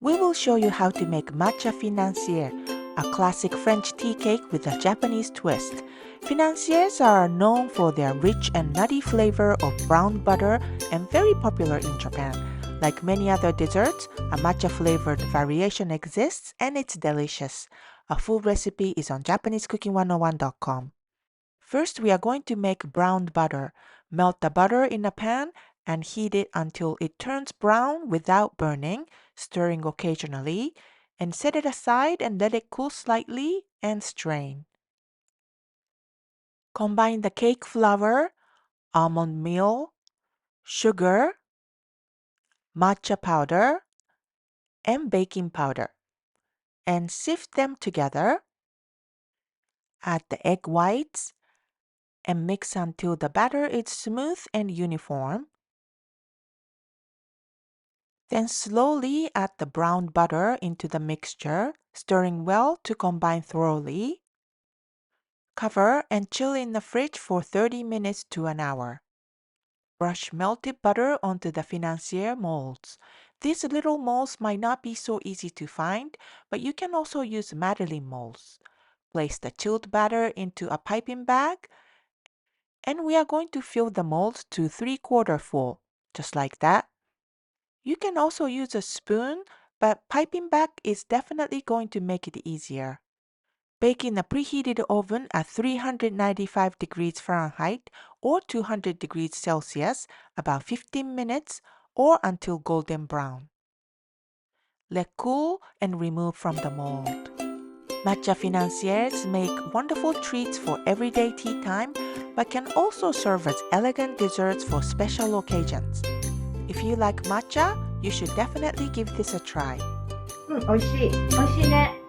We will show you how to make Matcha Financier, a classic French tea cake with a Japanese twist. Financiers are known for their rich and nutty flavor of brown butter and very popular in Japan. Like many other desserts, a matcha-flavored variation exists and it's delicious. A full recipe is on JapaneseCooking101.com. First, we are going to make brown butter. Melt the butter in a pan and heat it until it turns brown without burning, stirring occasionally, and set it aside and let it cool slightly and strain. Combine the cake flour, almond meal, sugar, matcha powder, and baking powder, and sift them together. Add the egg whites and mix until the batter is smooth and uniform. Then slowly add the brown butter into the mixture, stirring well to combine thoroughly. Cover and chill in the fridge for 30 minutes to an hour. Brush melted butter onto the financier molds. These little molds might not be so easy to find, but you can also use Madeline molds. Place the chilled batter into a piping bag, and we are going to fill the molds to 3/4 full, just like that. You can also use a spoon, but piping bag is definitely going to make it easier. Bake in a preheated oven at 395 degrees Fahrenheit or 200 degrees Celsius about 15 minutes or until golden brown. Let cool and remove from the mold. Matcha financiers make wonderful treats for everyday tea time, but can also serve as elegant desserts for special occasions. If you like matcha, you should definitely give this a try. 美味しい。美味しいね。